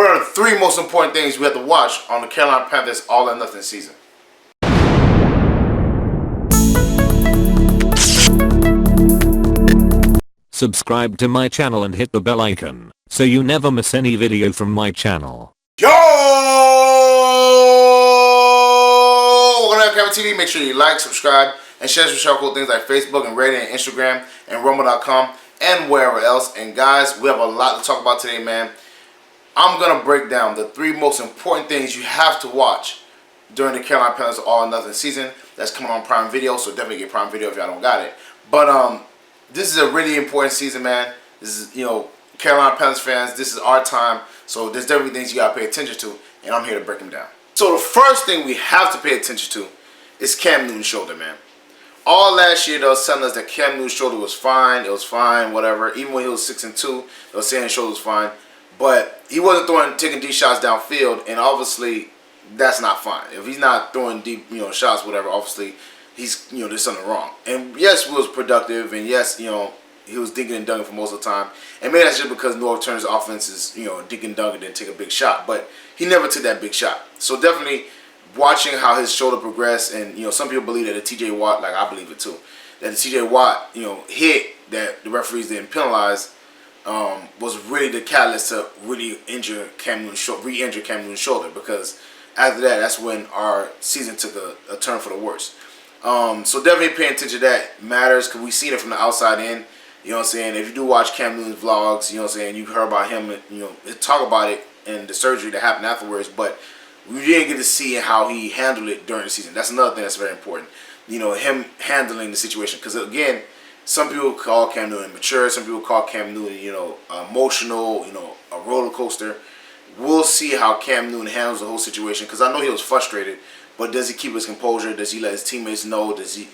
What are the 3 most important things we have to watch on the Carolina Panthers All or Nothing season? Subscribe to my channel and hit the bell icon so you never miss any video from my channel. Yo! Welcome to LCameraTV. Make sure you like, subscribe, and share some cool things like Facebook and Reddit and Instagram and Rumble.com and wherever else. And guys, we have a lot to talk about today, man. I'm going to break down the 3 most important things you have to watch during the Carolina Panthers All or Nothing season. That's coming on Prime Video, so definitely get Prime Video if y'all don't got it. But this is a really important season, man. This is, Carolina Panthers fans, this is our time. So there's definitely things you got to pay attention to, and I'm here to break them down. So the first thing we have to pay attention to is Cam Newton's shoulder, man. All last year, they was telling us that Cam Newton's shoulder was fine. It was fine, whatever. Even when he was 6-2, they were saying his shoulder was fine. But he wasn't taking deep shots downfield, and obviously that's not fine. If he's not throwing deep, shots, whatever, obviously he's, there's something wrong. And yes, he was productive, and yes, he was dinking and dunking for most of the time. And maybe that's just because North Turner's offense is, dink and dunk and then take a big shot. But he never took that big shot. So definitely watching how his shoulder progressed, and some people believe that the T.J. Watt, like I believe it too, that the T.J. Watt, hit that the referees didn't penalize, was really the catalyst to really re-injure Cam Newton's shoulder, because after that, that's when our season took a turn for the worse. So definitely paying attention to that matters, because we seen it from the outside in. You know what I'm saying? If you do watch Cam Newton's vlogs, you know what I'm saying, you heard about him, talk about it and the surgery that happened afterwards, but we didn't get to see how he handled it during the season. That's another thing that's very important. Him handling the situation, because again, some people call Cam Newton mature. Some people call Cam Newton, emotional, a roller coaster. We'll see how Cam Newton handles the whole situation, because I know he was frustrated. But does he keep his composure? Does he let his teammates know? Does he,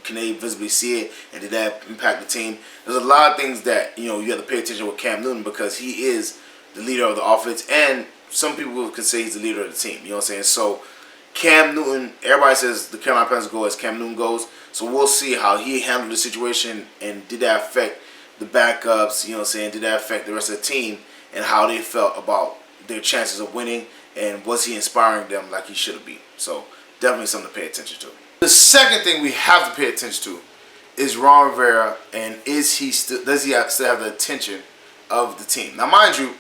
can they visibly see it? And did that impact the team? There's a lot of things that, you have to pay attention with Cam Newton, because he is the leader of the offense. And some people could say he's the leader of the team. You know what I'm saying? So Cam Newton, everybody says the Carolina Panthers go as Cam Newton goes. So we'll see how he handled the situation, and did that affect the backups, did that affect the rest of the team, and how they felt about their chances of winning, and was he inspiring them like he should be. So definitely something to pay attention to. The second thing we have to pay attention to is Ron Rivera, and does he still have the attention of the team? Now mind you,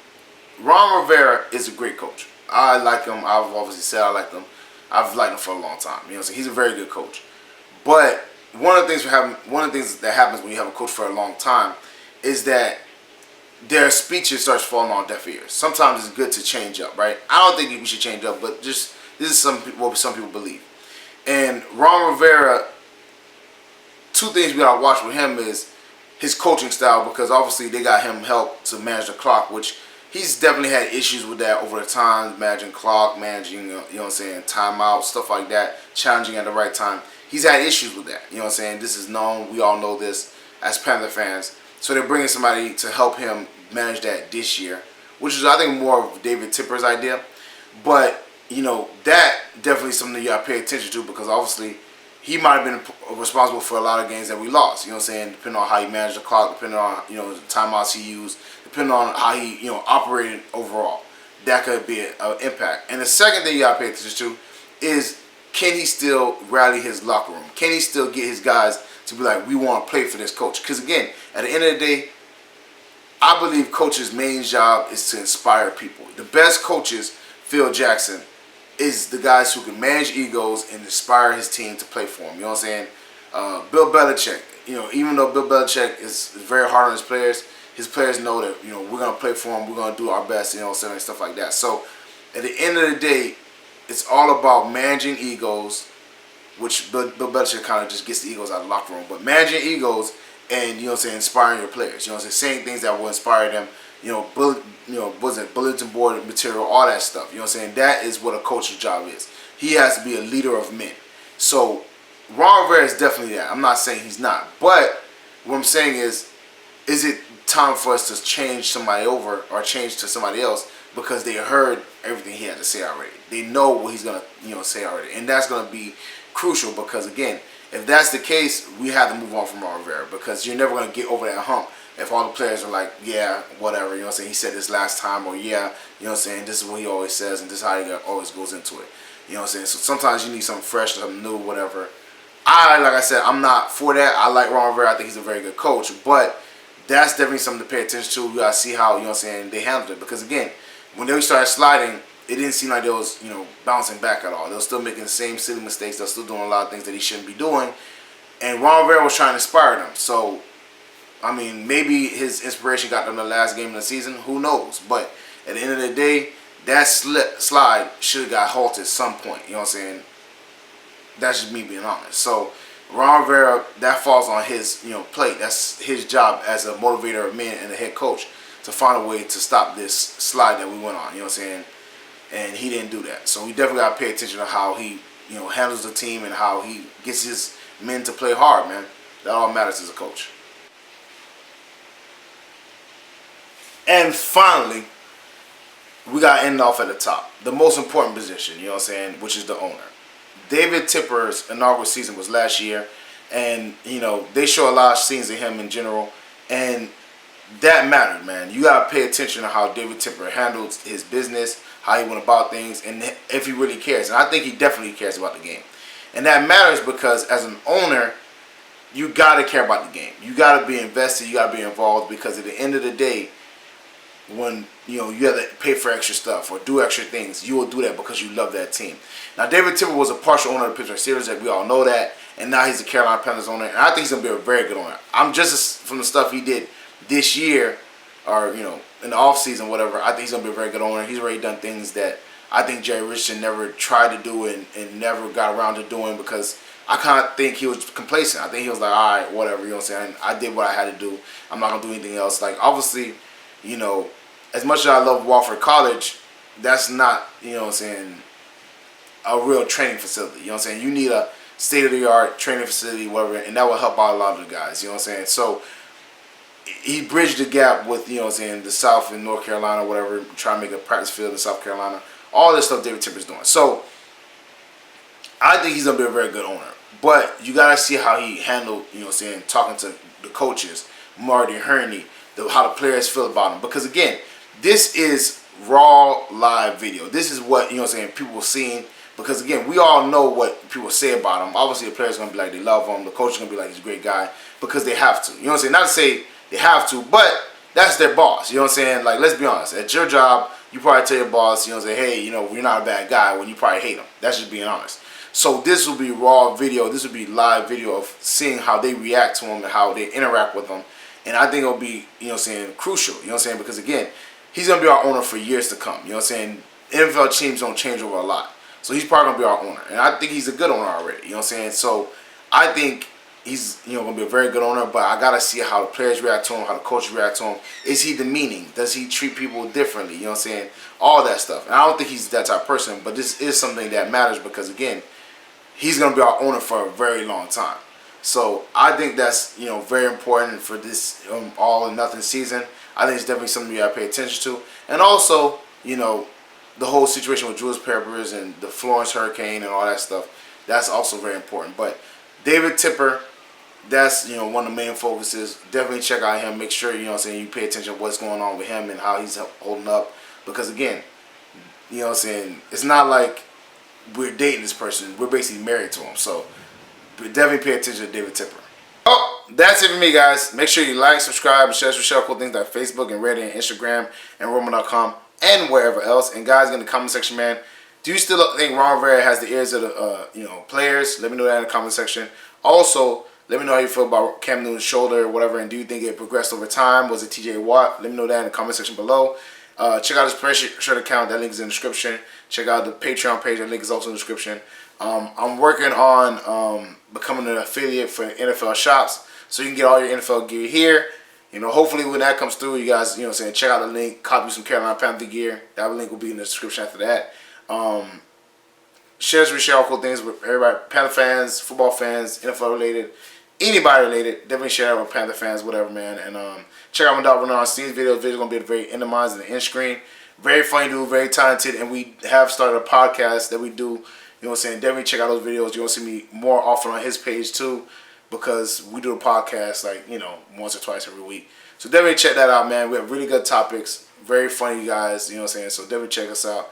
Ron Rivera is a great coach. I like him. I've obviously said I like him. I've liked him for a long time. He's a very good coach. But one of the things that happens when you have a coach for a long time is that their speeches starts falling on deaf ears. Sometimes it's good to change up, right? I don't think we should change up, but this is what some people believe. And Ron Rivera, 2 things we gotta watch with him is his coaching style, because obviously they got him help to manage the clock, which he's definitely had issues with that over the time, managing clock, managing, timeout, stuff like that, challenging at the right time. He's had issues with that. This is known. We all know this as Panther fans. So they're bringing somebody to help him manage that this year, which is, I think, more of David Tipper's idea. But, that definitely is something you got to pay attention to, because obviously he might have been responsible for a lot of games that we lost. Depending on how he managed the clock, depending on, the timeouts he used, depending on how he, operated overall. That could be an impact. And the second thing you got to pay attention to is, can he still rally his locker room? Can he still get his guys to be like, we want to play for this coach? Because again, at the end of the day, I believe coaches' main job is to inspire people. The best coaches, Phil Jackson, is the guys who can manage egos and inspire his team to play for him. You know what I'm saying? Bill Belichick, even though Bill Belichick is very hard on his players know that, we're going to play for him, we're going to do our best, and stuff like that. So at the end of the day, it's all about managing egos, which Bill Belichick kind of just gets the egos out of the locker room. But managing egos and, inspiring your players. Saying things that will inspire them. Bulletin board material, all that stuff. That is what a coach's job is. He has to be a leader of men. So Ron Rivera is definitely that. I'm not saying he's not. But what I'm saying is it time for us to change somebody over or change to somebody else, because they heard everything he had to say already. They know what he's going to say already. And that's going to be crucial, because again, if that's the case, we have to move on from Ron Rivera, because you're never going to get over that hump if all the players are like, yeah, whatever, you know what I'm saying, he said this last time, or yeah, you know what I'm saying, this is what he always says, and this is how he always goes into it. You know what I'm saying? So sometimes you need something fresh, something new, whatever. Like I said, I'm not for that. I like Ron Rivera. I think he's a very good coach, but that's definitely something to pay attention to. You gotta see how, you know what I'm saying, they handled it. Because again, when they started sliding, it didn't seem like they was, you know, bouncing back at all. They were still making the same silly mistakes. They were still doing a lot of things that he shouldn't be doing. And Ron Rivera was trying to inspire them. So, I mean, maybe his inspiration got them the last game of the season. Who knows? But at the end of the day, that slide should have got halted at some point. You know what I'm saying? That's just me being honest. So, Ron Rivera, that falls on his, you know, plate. That's his job as a motivator of men and a head coach to find a way to stop this slide that we went on. You know what I'm saying? And he didn't do that. So we definitely got to pay attention to how he, you know, handles the team and how he gets his men to play hard, man. That all matters as a coach. And finally, we got to end off at the top. The most important position, you know what I'm saying, which is the owner. David Tipper's inaugural season was last year, and, you know, they show a lot of scenes of him in general, and that mattered, man. You got to pay attention to how David Tipper handles his business, how he went about things, and if he really cares. And I think he definitely cares about the game. And that matters because as an owner, you got to care about the game. You got to be invested. You got to be involved, because at the end of the day, when, you know, you have to pay for extra stuff or do extra things, you will do that because you love that team. Now, David Tipper was a partial owner of the Pittsburgh Steelers, that we all know that, and now he's the Carolina Panthers owner, and I think he's going to be a very good owner. I'm just from the stuff he did this year, or, you know, in the offseason, whatever, I think he's going to be a very good owner. He's already done things that I think Jerry Richardson never tried to do and never got around to doing, because I kind of think he was complacent. I think he was like, all right, whatever, you know what I'm saying, I did what I had to do. I'm not going to do anything else. Like, obviously, you know, as much as I love Wofford College, that's not, you know what I'm saying, a real training facility. You know what I'm saying? You need a state-of-the-art training facility, whatever, and that will help out a lot of the guys. You know what I'm saying? So he bridged the gap with, you know what I'm saying, the South and North Carolina, whatever, trying to make a practice field in South Carolina. All this stuff David Tipper's doing. So I think he's going to be a very good owner. But you got to see how he handled, you know what I'm saying, talking to the coaches, Marty Herney, how the players feel about him. Because, again, this is raw live video. This is what, you know what I'm saying, people seeing. Because, again, we all know what people say about him. Obviously, the players are going to be like they love him. The coach is going to be like he's a great guy because they have to. You know what I'm saying? Not to say they have to, but that's their boss. You know what I'm saying? Like, let's be honest. At your job, you probably tell your boss, you know, say, hey, you know, you're not a bad guy, when you probably hate him. That's just being honest. So this will be raw video. This will be live video of seeing how they react to him and how they interact with him. And I think it'll be, you know what I'm saying, crucial. You know what I'm saying? Because, again, he's going to be our owner for years to come. You know what I'm saying? NFL teams don't change over a lot. So he's probably going to be our owner. And I think he's a good owner already. You know what I'm saying? So I think he's, you know, going to be a very good owner. But I got to see how the players react to him, how the coaches react to him. Is he demeaning? Does he treat people differently? You know what I'm saying? All that stuff. And I don't think he's that type of person. But this is something that matters because, again, he's going to be our owner for a very long time. So I think that's, you know, very important for this all or nothing season. I think it's definitely something you got to pay attention to. And also, you know, the whole situation with Julius Peppers and the Florence Hurricane and all that stuff, that's also very important. But David Tipper, that's, you know, one of the main focuses. Definitely check out him. Make sure, you know what I'm saying, you pay attention to what's going on with him and how he's holding up. Because, again, you know what I'm saying, it's not like we're dating this person. We're basically married to him. So definitely pay attention to David Tipper. Oh, that's it for me, guys. Make sure you like, subscribe, and share cool things like Facebook and Reddit and Instagram and Roman.com and wherever else. And guys, in the comment section, man, do you still think Ron Rivera has the ears of the you know, players? Let me know that in the comment section. Also, let me know how you feel about Cam Newton's shoulder or whatever, and do you think it progressed over time? Was it TJ Watt? Let me know that in the comment section below. Check out his Spreadshirt account. That link is in the description. Check out the Patreon page. That link is also in the description. I'm working on becoming an affiliate for NFL shops, so you can get all your NFL gear here. You know, hopefully when that comes through, you guys, you know what I'm saying, check out the link, copy some Carolina Panther gear. That link will be in the description after that. Share all cool things with everybody, Panther fans, football fans, NFL related, anybody related. Definitely share that with Panther fans, whatever, man. And check out my dog Renard Steen's videos. Videos gonna be at the very end of mine, in the end screen. Very funny dude, very talented, and we have started a podcast that we do. You know what I'm saying? Definitely check out those videos. You're gonna see me more often on his page too, because we do a podcast like, you know, once or twice every week. So definitely check that out, man. We have really good topics. Very funny guys, you know what I'm saying? So definitely check us out.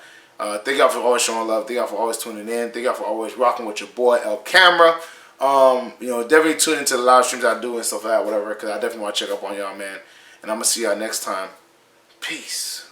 Thank y'all for always showing love. Thank y'all for always tuning in. Thank y'all for always rocking with your boy El Camera. You know, definitely tune into the live streams I do and stuff like that, whatever, because I definitely want to check up on y'all, man. And I'm going to see y'all next time. Peace.